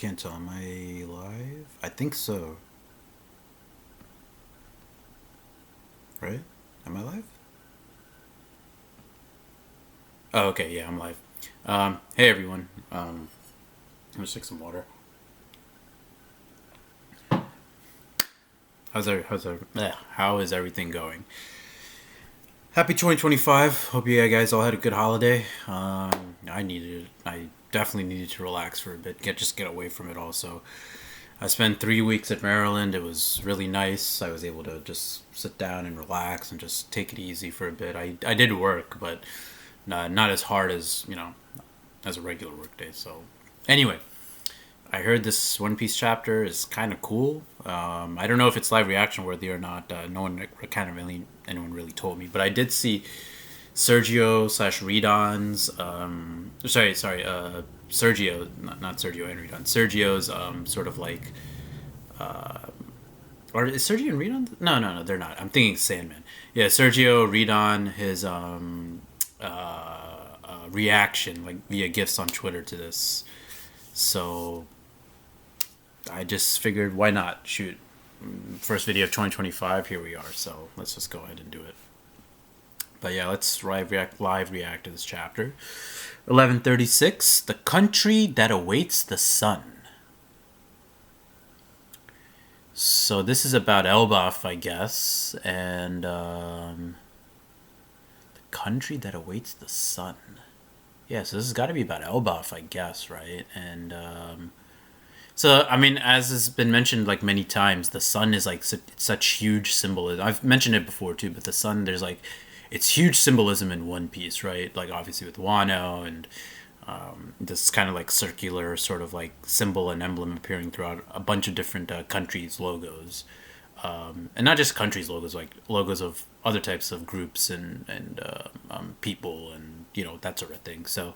can't tell. Am I live? I think so. Right? Am I live? Oh, okay. Yeah, I'm live. Hey everyone. I'm gonna take some water. How is everything going? Happy 2025. Hope you guys all had a good holiday. I definitely needed to relax for a bit. Get away from it. Also, I spent 3 weeks at Maryland. It was really nice. I was able to just sit down and relax and just take it easy for a bit. I did work, but not as hard as as a regular work day. So anyway, I heard this One Piece chapter is kind of cool. I don't know if it's live reaction worthy or not. No one kind of really anyone really told me, but I did see Sergio slash Redon's. Sergio, not Sergio and Redon. Sergio's sort of like, or is Sergio and Redon? No, they're not. I'm thinking Sandman. Yeah, Sergio Redon his reaction like via gifs on Twitter to this. So I just figured, why not shoot? First video of 2025. Here we are. So let's just go ahead and do it. But yeah, let's live react to this chapter. 1136. The country that awaits the sun. So this is about Elbaf, I guess, and the country that awaits the sun. Yeah, so this has got to be about Elbaf, I guess, right? And so, I mean, as has been mentioned like many times, the sun is like such huge symbolism. I've mentioned it before too, but the sun, there's like, it's huge symbolism in One Piece, right? Like obviously with Wano and this kind of like circular sort of like symbol and emblem appearing throughout a bunch of different countries' logos. And not just countries' logos, like logos of other types of groups and people and, that sort of thing. So,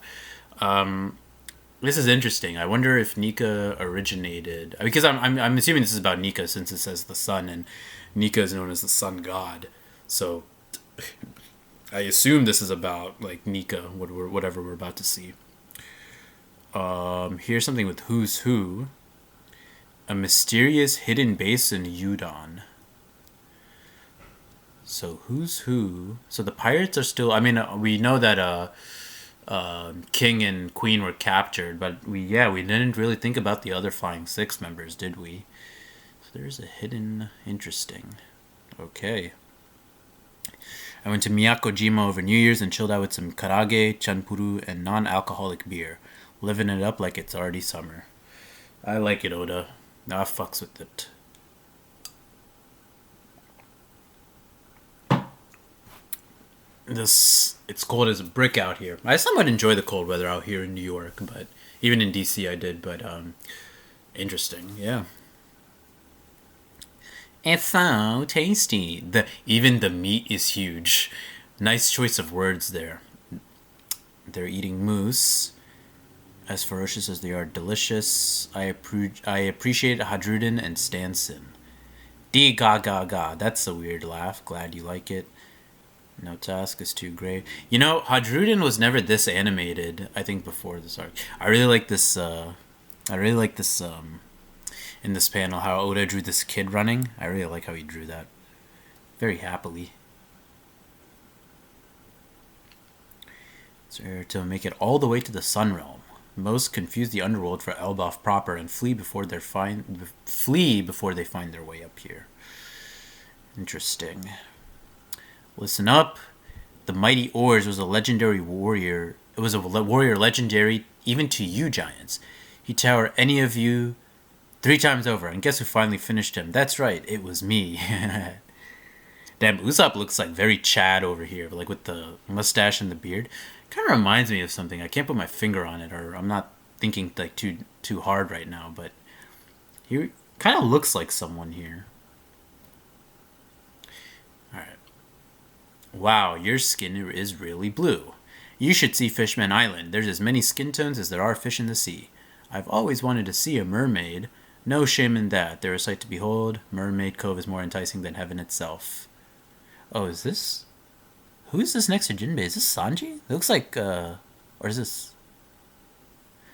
this is interesting. I wonder if Nika originated because I'm assuming this is about Nika since it says the sun and Nika is known as the sun god. So I assume this is about like Nika, whatever we're about to see. Here's something with Who's Who. A mysterious hidden base in Udon. So Who's Who? So the pirates are still. I mean, we know that King and Queen were captured, but we didn't really think about the other Flying Six members, did we? So there's a hidden interesting. Okay. I went to Miyakojima over New Year's and chilled out with some karage, chanpuru, and non-alcoholic beer, living it up like it's already summer. I like it, Oda. I fucks with it. It's cold as a brick out here. I somewhat enjoy the cold weather out here in New York, but even in DC I did. But interesting, yeah. It's so tasty. Even the meat is huge. Nice choice of words there. They're eating moose. As ferocious as they are delicious. I appreciate Hadrudin and Stanson. D ga ga ga. That's a weird laugh. Glad you like it. No task is too great. Hadrudin was never this animated. I think before this arc. I really like this. In this panel, how Oda drew this kid running. I really like how he drew that. Very happily. So to make it all the way to the Sun Realm. Most confuse the underworld for Elbaf proper and flee before they find their way up here. Interesting. Listen up. The mighty Oars was a legendary warrior. It was a warrior legendary even to you giants. He towered any of you 3 times over, and guess who finally finished him? That's right, it was me. Damn, Usopp looks like very Chad over here, like with the mustache and the beard. Kind of reminds me of something. I can't put my finger on it, or I'm not thinking like too hard right now, but he kind of looks like someone here. All right. Wow, your skin is really blue. You should see Fishman Island. There's as many skin tones as there are fish in the sea. I've always wanted to see a mermaid. No shame in that. They're a sight to behold. Mermaid Cove is more enticing than heaven itself. Oh, is this? Who is this next to Jinbei? Is this Sanji? It looks like, or is this?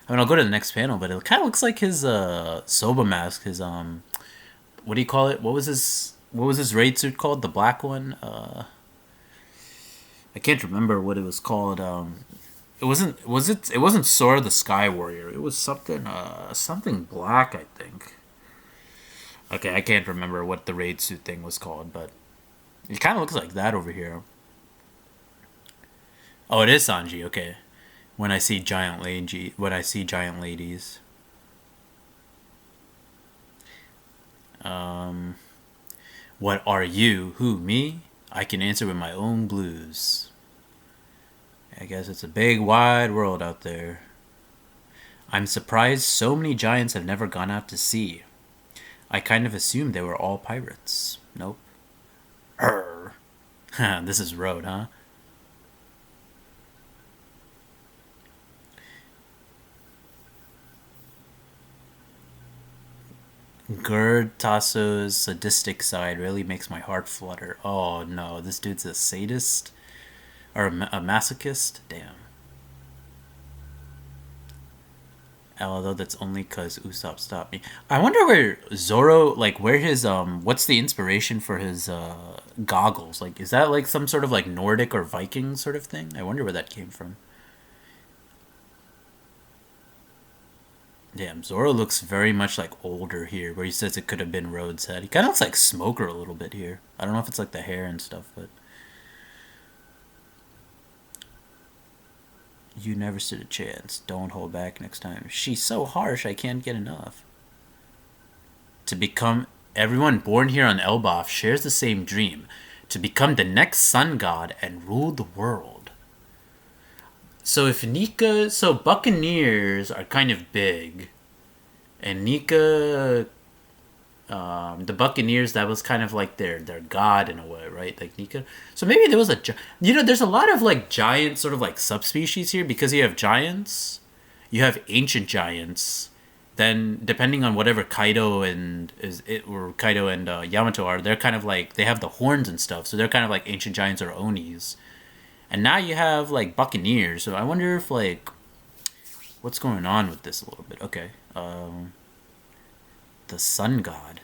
I mean, I'll go to the next panel, but it kind of looks like his Soba mask. His what do you call it? What was his raid suit called? The black one. I can't remember what it was called. It wasn't was it? It wasn't Sora the Sky Warrior. It was something black, I think. Okay, I can't remember what the raid suit thing was called, but it kind of looks like that over here. Oh, it is Sanji. Okay, when I see giant ladies. Um, what are you? Who, me? I can answer with my own blues. I guess it's a big, wide world out there. I'm surprised so many giants have never gone out to sea. I kind of assumed they were all pirates. Nope. Arr. This is Road, huh? Gerd Tasso's sadistic side really makes my heart flutter. Oh no, this dude's a sadist? Or a masochist? Damn. Although that's only because Usopp stopped me. I wonder where Zoro, like, where his, what's the inspiration for his, goggles? Like, is that, like, some sort of, like, Nordic or Viking sort of thing? I wonder where that came from. Damn, Zoro looks very much, like, older here, where he says it could have been Rhodes' head. He kind of looks like Smoker a little bit here. I don't know if it's, like, the hair and stuff, but... You never stood a chance. Don't hold back next time. She's so harsh, I can't get enough. To become everyone born here on Elbaf shares the same dream, to become the next sun god and rule the world. So Buccaneers are kind of big, and Nika, the Buccaneers, that was kind of like their god in a way, right? Like Nika. So maybe there was there's a lot of like giant sort of like subspecies here because you have giants, you have ancient giants. Then depending on whatever Kaido and Yamato are, they're kind of like they have the horns and stuff, so they're kind of like ancient giants or Onis. And now you have like Buccaneers, so I wonder if like what's going on with this a little bit. Okay, the Sun God.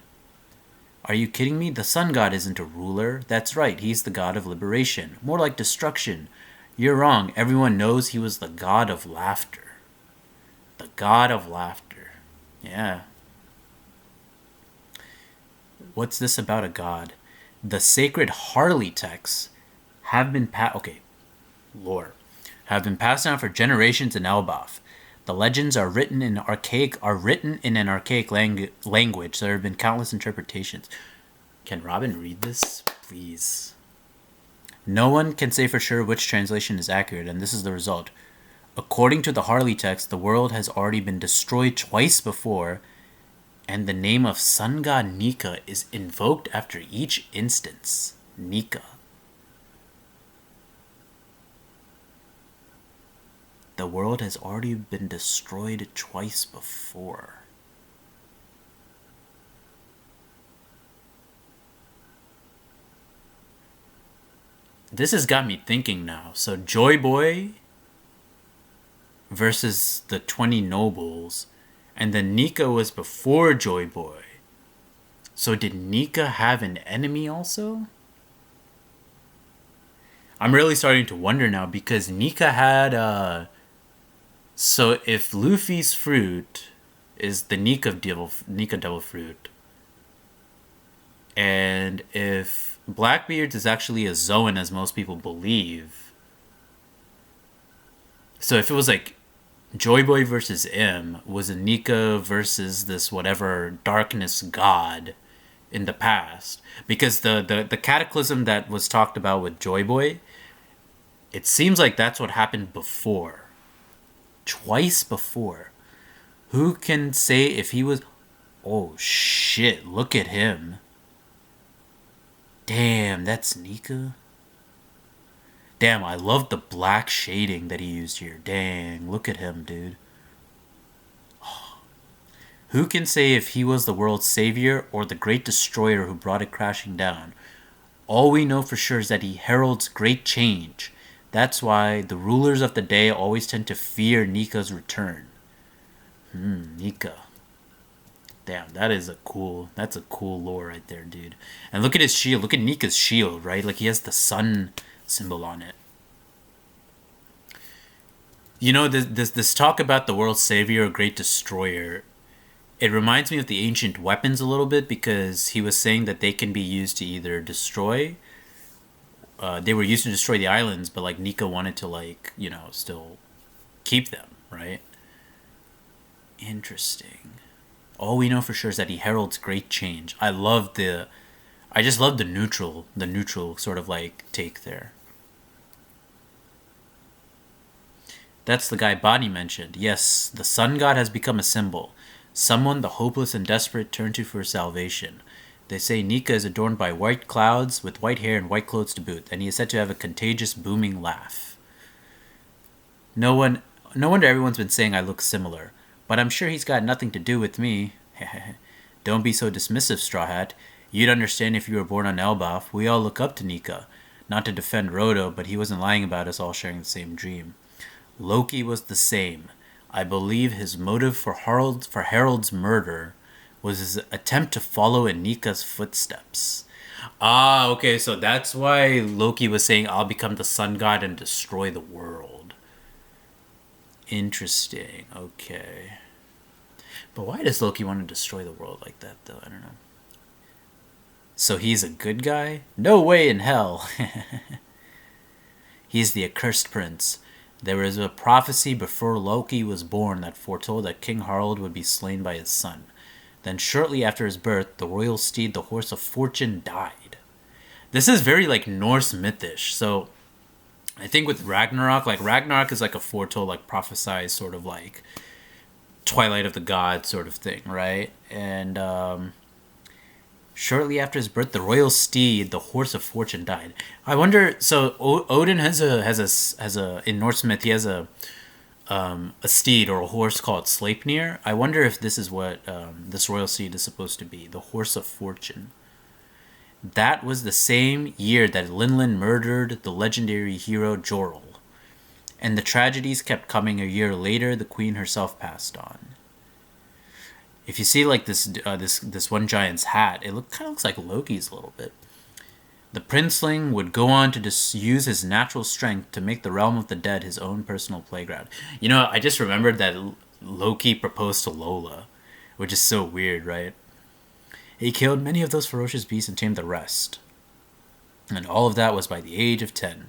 Are you kidding me? The Sun God isn't a ruler. That's right, he's the god of liberation, more like destruction. You're wrong. Everyone knows he was the god of laughter. The god of laughter. Yeah. What's this about a god? The sacred Harley texts have been lore have been passed down for generations in Elbaf. The legends are written in an archaic language. There have been countless interpretations. Can Robin read this, please? No one can say for sure which translation is accurate, and this is the result. According to the Harley text, the world has already been destroyed twice before, and the name of sun god Nika is invoked after each instance. Nika. The world has already been destroyed twice before. This has got me thinking now. So Joy Boy versus the 20 nobles, and then Nika was before Joy Boy. So did Nika have an enemy also? I'm really starting to wonder now because Nika had so if Luffy's fruit is the Nika devil fruit, and if Blackbeard's is actually a Zoan as most people believe, so if it was like Joy Boy versus M was a Nika versus this whatever darkness god in the past, because the cataclysm that was talked about with Joy Boy, it seems like that's what happened before. Twice before. Who can say if he was... Oh shit, look at him. Damn, that's Nika. Damn, I love the black shading that he used here. Dang, look at him, dude. Who can say if he was the world's savior or the great destroyer who brought it crashing down? All we know for sure is that he heralds great change. That's why the rulers of the day always tend to fear Nika's return. Nika. Damn, that's a cool lore right there, dude. And look at his shield. Look at Nika's shield, right? Like he has the sun symbol on it. You know, this talk about the world's savior or great destroyer, it reminds me of the ancient weapons a little bit because he was saying that they can be used to either destroy. They were used to destroy the islands, but like Nika wanted to like still keep them, right? Interesting. All we know for sure is that he heralds great change. I just love the neutral sort of like take there. That's the guy Bonnie mentioned. Yes, the sun god has become a symbol. Someone the hopeless and desperate turn to for salvation. They say Nika is adorned by white clouds with white hair and white clothes to boot, and he is said to have a contagious booming laugh. No one no wonder everyone's been saying I look similar. But I'm sure he's got nothing to do with me. Don't be so dismissive, Straw Hat. You'd understand if you were born on Elbaf. We all look up to Nika. Not to defend Roto, but he wasn't lying about us all sharing the same dream. Loki was the same. I believe his motive for Harold's murder was his attempt to follow in Nika's footsteps. Ah, okay, so that's why Loki was saying, I'll become the sun god and destroy the world. Interesting, okay. But why does Loki want to destroy the world like that, though? I don't know. So he's a good guy? No way in hell. He's the accursed prince. There is a prophecy before Loki was born that foretold that King Harald would be slain by his son. Then shortly after his birth, the royal steed, the horse of fortune, died. This is very like Norse mythish. So I think with Ragnarok, like Ragnarok is like a foretold, like prophesized sort of like Twilight of the Gods sort of thing, right? And shortly after his birth, the royal steed, the horse of fortune, died. I wonder. So Odin has a in Norse myth he has a steed or a horse called Sleipnir. I wonder if this is what this royal steed is supposed to be, the horse of fortune. That was the same year that Linlin murdered the legendary hero Jorl. And the tragedies kept coming. A year later, the queen herself passed on. If you see like this one giant's hat, it kind of looks like Loki's a little bit. The princeling would go on to use his natural strength to make the realm of the dead his own personal playground. You know, I just remembered that Loki proposed to Lola, which is so weird, right? He killed many of those ferocious beasts and tamed the rest. And all of that was by the age of 10.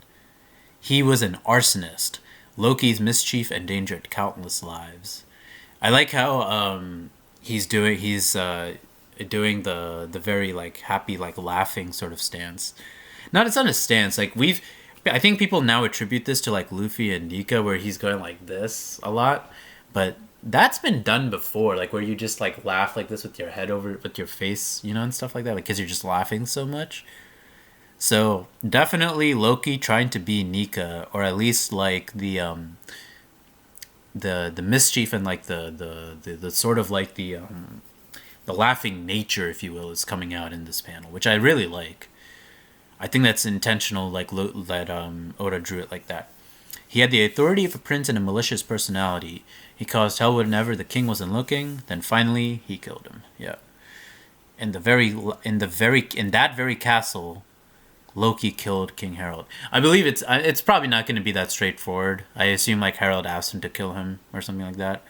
He was an arsonist. Loki's mischief endangered countless lives. I like how he's doing the very like happy like laughing sort of stance. It's not a stance. Like I think people now attribute this to like Luffy and Nika where he's going like this a lot, but that's been done before, like where you just like laugh like this with your head over with your face, and stuff like that, like because you're just laughing so much. So definitely Loki trying to be Nika, or at least like the mischief and like the sort of like the laughing nature, if you will, is coming out in this panel, which I really like. I think that's intentional, like that Oda drew it like that. He had the authority of a prince and a malicious personality. He caused hell whenever the king wasn't looking. Then finally, he killed him. Yeah. In that very castle, Loki killed King Harald. I believe it's probably not going to be that straightforward. I assume like Harald asked him to kill him or something like that.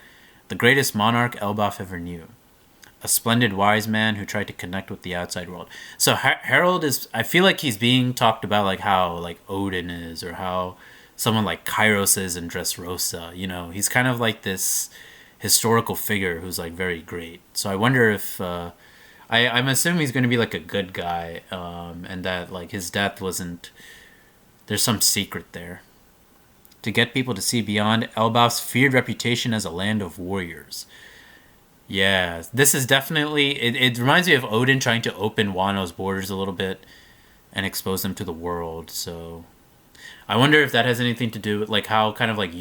The greatest monarch Elbaf ever knew. A splendid wise man who tried to connect with the outside world. So Harald is, I feel like he's being talked about like how like Odin is, or how someone like Kairos is in Dressrosa. He's kind of like this historical figure who's like very great. So I wonder if I'm assuming he's going to be like a good guy, and that like his death wasn't. There's some secret there. To get people to see beyond Elbaf's feared reputation as a land of warriors. Yeah, this is definitely. It reminds me of Odin trying to open Wano's borders a little bit and expose them to the world. So I wonder if that has anything to do with like how kind of like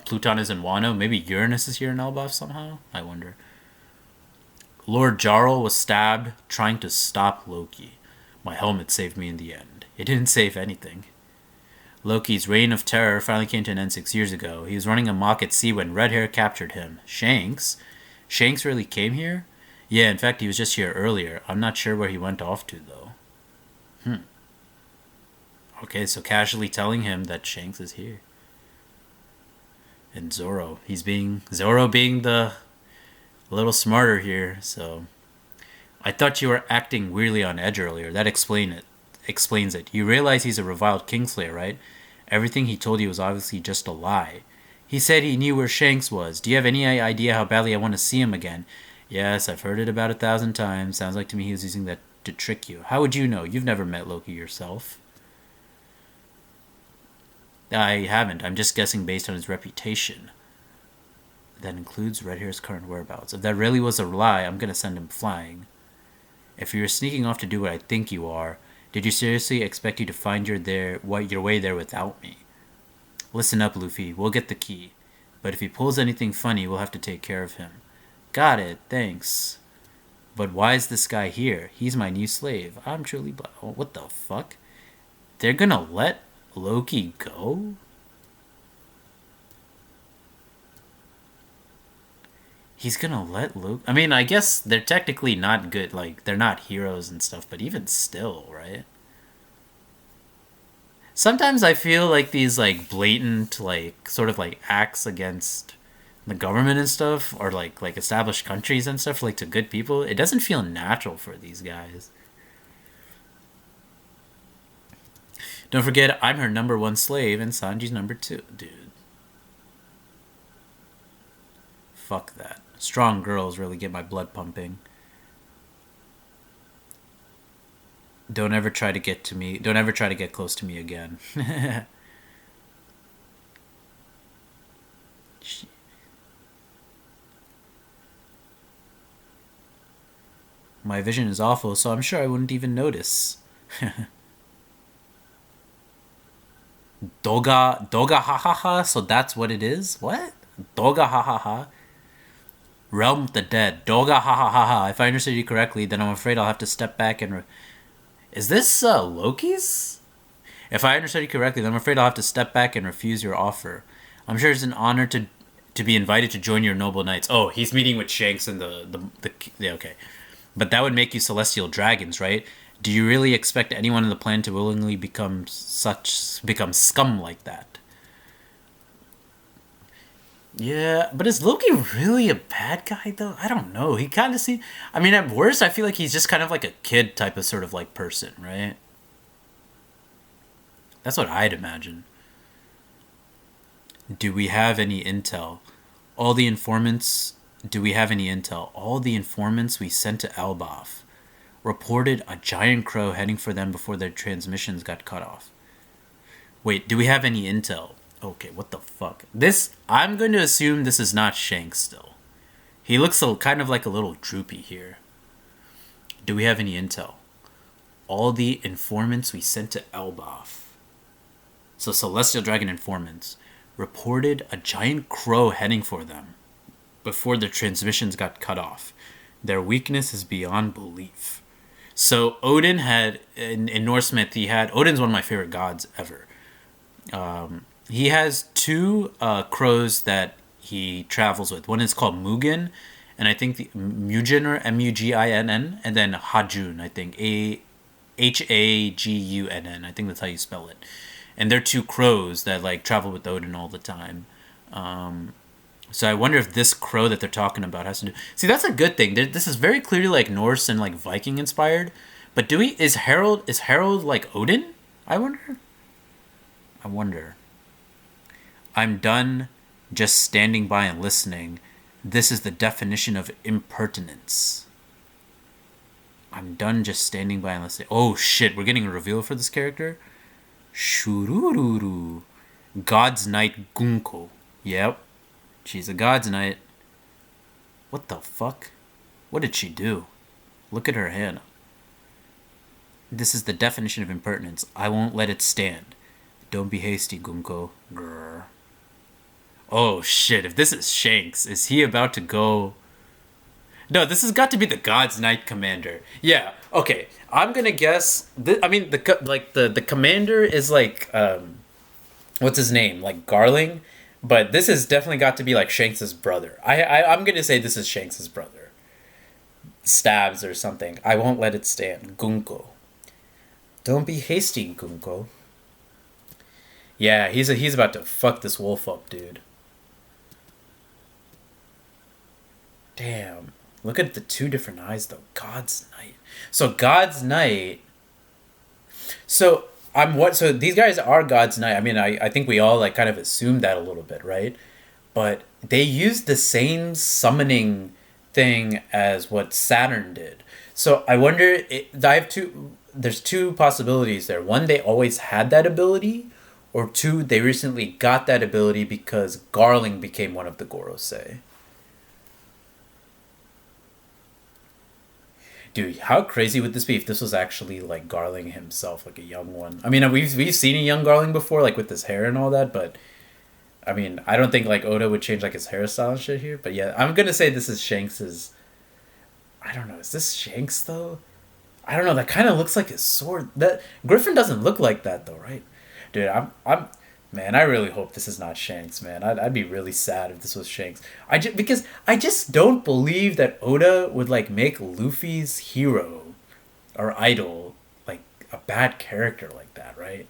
Pluton is in Wano. Maybe Uranus is here in Elbaf somehow. I wonder. Lord Jarl was stabbed trying to stop Loki. My helmet saved me in the end. It didn't save anything. Loki's reign of terror finally came to an end 6 years ago. He was running amok at sea when Red Hair captured him. Shanks? Shanks really came here? Yeah, in fact, he was just here earlier. I'm not sure where he went off to, though. Okay, so casually telling him that Shanks is here. And Zoro. Zoro being the a little smarter here, so... I thought you were acting weirdly on edge earlier. That explains it. You realize he's a reviled Kingslayer, right? Everything he told you was obviously just a lie. He said he knew where Shanks was. Do you have any idea how badly I want to see him again? Yes, I've heard it about 1,000 times. Sounds like to me he was using that to trick you. How would you know? You've never met Loki yourself. I haven't. I'm just guessing based on his reputation. That includes Red Hair's current whereabouts. If that really was a lie, I'm going to send him flying. If you're sneaking off to do what I think you are, did you seriously expect you to find your way there without me? Listen up, Luffy. We'll get the key. But if he pulls anything funny, we'll have to take care of him. Got it. Thanks. But why is this guy here? He's my new slave. I'm truly... What the fuck? They're gonna let Loki go? He's gonna let Luke... I mean, I guess they're technically not good. Like, they're not heroes and stuff, but even still, right? Sometimes I feel like these, like, blatant, like, sort of, like, acts against the government and stuff, or, like established countries and stuff, like, to good people, it doesn't feel natural for these guys. Don't forget, I'm her #1 slave, and Sanji's #2, dude. Fuck that. Strong girls really get my blood pumping. Don't ever try to get to me. Don't ever try to get close to me again. My vision is awful, so I'm sure I wouldn't even notice. Doga ha ha ha, so that's what it is? What? Doga ha ha ha? Realm of the Dead. Doga ha ha ha ha. If I understood you correctly, then I'm afraid I'll have to step back and... Is this Loki's? If I understood you correctly, then I'm afraid I'll have to step back and refuse your offer. I'm sure it's an honor to be invited to join your noble knights. Oh, he's meeting with Shanks and the yeah, okay. But that would make you celestial dragons, right? Do you really expect anyone in the plan to willingly become scum like that? Yeah, but is Loki really a bad guy, though? I don't know. He kind of seems... I mean, at worst, I feel like he's just kind of like a kid type of sort of, like, person, right? That's what I'd imagine. Do we have any intel? All the informants... Do we have any intel? All the informants we sent to Elbaf reported a giant crow heading for them before their transmissions got cut off. Wait, do we have any intel? Okay, what the fuck? I'm going to assume this is not Shanks still. He looks kind of like a little droopy here. Do we have any intel? All the informants we sent to Elbaf. So Celestial Dragon informants reported a giant crow heading for them before their transmissions got cut off. Their weakness is beyond belief. So Odin had, in Norse myth, Odin's one of my favorite gods ever. He has two crows that he travels with. One is called Mugen, and I think Mugen or Muginn, and then Hajun, I think Hagunn. I think that's how you spell it. And they're two crows that like travel with Odin all the time. So I wonder if this crow that they're talking about has to do... See, that's a good thing. This is very clearly like Norse and like Viking inspired. But is Harold like Odin? I wonder. I'm done just standing by and listening. This is the definition of impertinence. I'm done just standing by and listening. Oh shit, we're getting a reveal for this character? Shurururu. God's Knight GUNK-O. Yep. She's a God's Knight. What the fuck? What did she do? Look at her hand. This is the definition of impertinence. I won't let it stand. Don't be hasty, GUNK-O. Grrr. Oh shit, if this is Shanks, is he about to go... No, this has got to be the God's Knight commander. Yeah, okay. I'm gonna guess... the commander is like... what's his name, like Garling, but this has definitely got to be like Shanks's brother. I'm gonna say this is Shanks's brother. Stabs or something. I won't let it stand. GUNK-O. Don't be hasty, GUNK-O. Yeah, he's about to fuck this wolf up, dude. Damn. Look at the two different eyes though. God's Knight. So God's Knight. So I'm what? So these guys are God's Knight. I mean, I think we all like kind of assumed that a little bit, right? But they used the same summoning thing as what Saturn did. So I wonder. I have two. There's two possibilities there. One, they always had that ability, or two, they recently got that ability because Garling became one of the Gorosei. Dude, how crazy would this be if this was actually like Garling himself, like a young one? I mean, we've seen a young Garling before, like with his hair and all that, but I mean, I don't think like Oda would change like his hairstyle and shit here. But yeah, I'm gonna say this is Shanks's. I don't know. Is this Shanks though? I don't know. That kind of looks like his sword. That Griffin doesn't look like that though, right? Dude, man. I really hope this is not Shanks, man. I'd be really sad if this was Shanks. Because I just don't believe that Oda would like make Luffy's hero or idol like a bad character like that, right?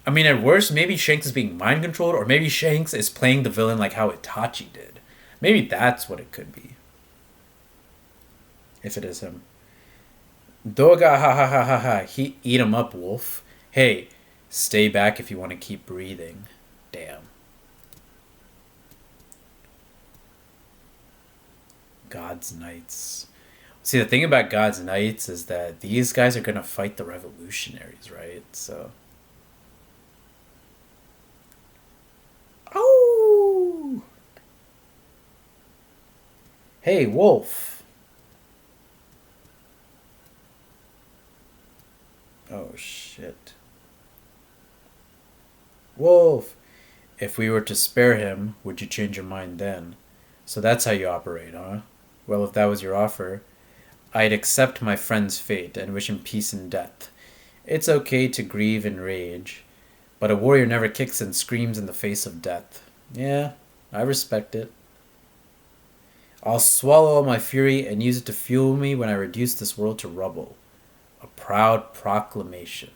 I mean, at worst, maybe Shanks is being mind controlled, or maybe Shanks is playing the villain like how Itachi did. Maybe that's what it could be. If it is him. Doga ha ha ha ha ha. He eat him up, wolf. Hey, stay back if you want to keep breathing. Damn. God's Knights. See, the thing about God's Knights is that these guys are gonna fight the revolutionaries, right? So. Oh! Hey, wolf. Oh, shit. Wolf! If we were to spare him, would you change your mind then? So that's how you operate, huh? Well, if that was your offer, I'd accept my friend's fate and wish him peace in death. It's okay to grieve and rage, but a warrior never kicks and screams in the face of death. Yeah, I respect it. I'll swallow all my fury and use it to fuel me when I reduce this world to rubble. A proud proclamation.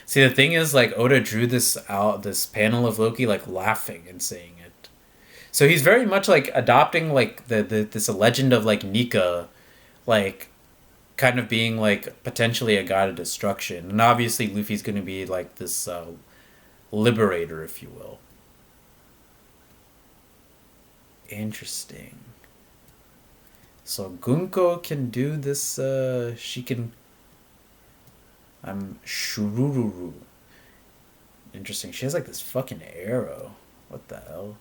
See, the thing is, like Oda drew this panel of Loki like laughing and saying it. So he's very much like adopting like the this legend of like Nika, like kind of being like potentially a god of destruction, and obviously Luffy's going to be like this liberator, if you will. Interesting. So GUNK-O can do this. She can. I'm Shurururu. Interesting. She has like this fucking arrow. What the hell?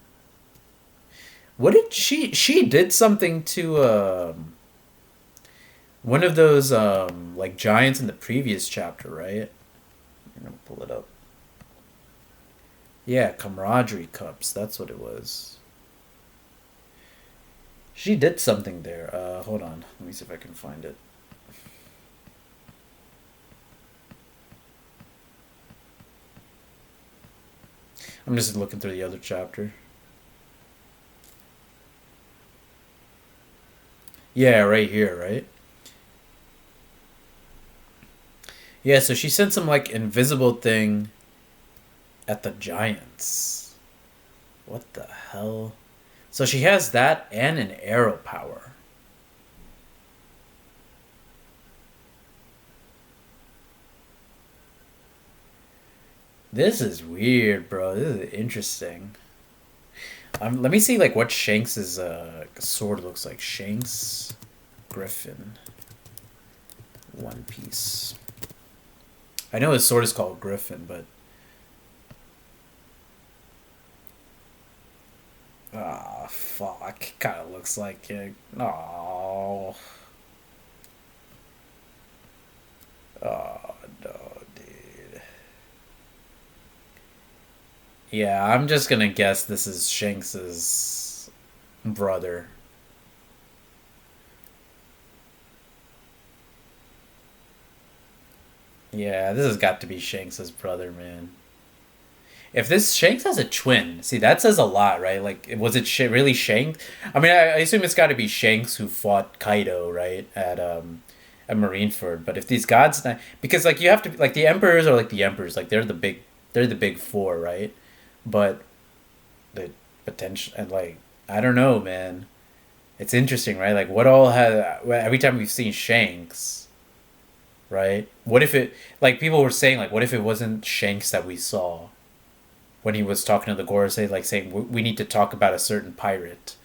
What did she? She did something to one of those like giants in the previous chapter, right? I'm gonna pull it up. Yeah, camaraderie cups. That's what it was. She did something there. Hold on. Let me see if I can find it. I'm just looking through the other chapter. Yeah, right here, right? Yeah, so she sent some like invisible thing at the giants. What the hell? So she has that and an arrow power. This is weird, bro. This is interesting. Let me see like what Shanks's sword looks like. Shanks Griffin. One Piece. I know his sword is called Griffin, but ah, fuck. Kind of looks like it. Oh. Oh, no, dude. Yeah, I'm just gonna guess this is Shanks's brother. Yeah, this has got to be Shanks's brother, man. if this Shanks has a twin, see that says a lot, right? Like, was it really Shanks? I mean, I assume it's got to be Shanks who fought Kaido, right, at Marineford. But if these gods, because like you have to like the emperors are like the emperors, like they're the big four, right? But the potential and like I don't know, man. It's interesting, right? Like what all has every time we've seen Shanks, right? What if it like people were saying like what if it wasn't Shanks that we saw when he was talking to the Gorosei, like saying we need to talk about a certain pirate.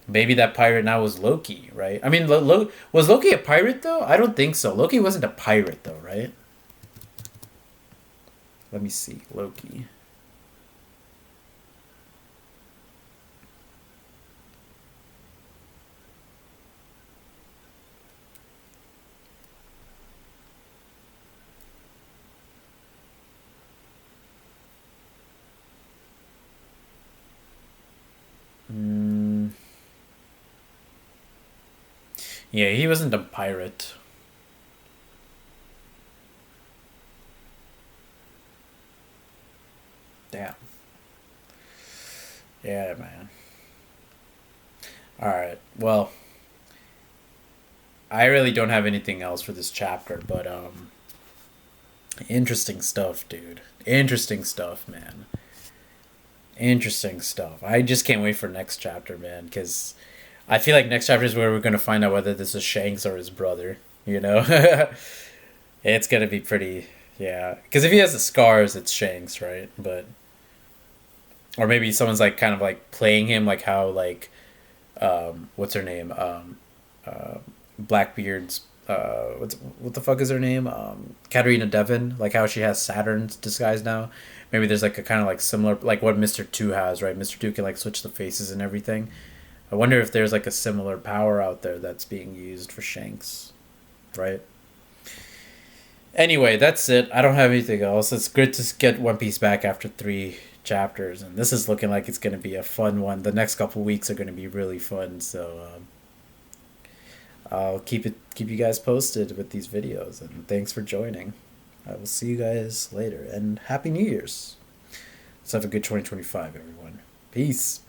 Maybe that pirate now was Loki, right? I mean, was Loki a pirate though? I don't think so. Loki wasn't a pirate though, right? Let me see, Loki. Mm, yeah, he wasn't a pirate. Damn. Yeah, man. All right. Well, I really don't have anything else for this chapter, but interesting stuff, dude. Interesting stuff, man. Interesting stuff. I just can't wait for next chapter, man, because I feel like next chapter is where we're gonna find out whether this is Shanks or his brother. You know, it's gonna be pretty. Yeah, because if he has the scars, it's Shanks, right? But or maybe someone's like kind of like playing him, like how like what's her name? Blackbeard's what the fuck is her name? Katarina Devon, like how she has Saturn's disguise now. Maybe there's like a kind of like similar like what Mr. Two has, right? Mr. Two can like switch the faces and everything. I wonder if there's like a similar power out there that's being used for Shanks, right? Anyway, that's it. I don't have anything else. It's good to get One Piece back after 3 chapters, and this is looking like it's going to be a fun one. The next couple weeks are going to be really fun, so I'll keep you guys posted with these videos. And thanks for joining. I will see you guys later, and Happy New Year's. Let's have a good 2025, everyone. Peace.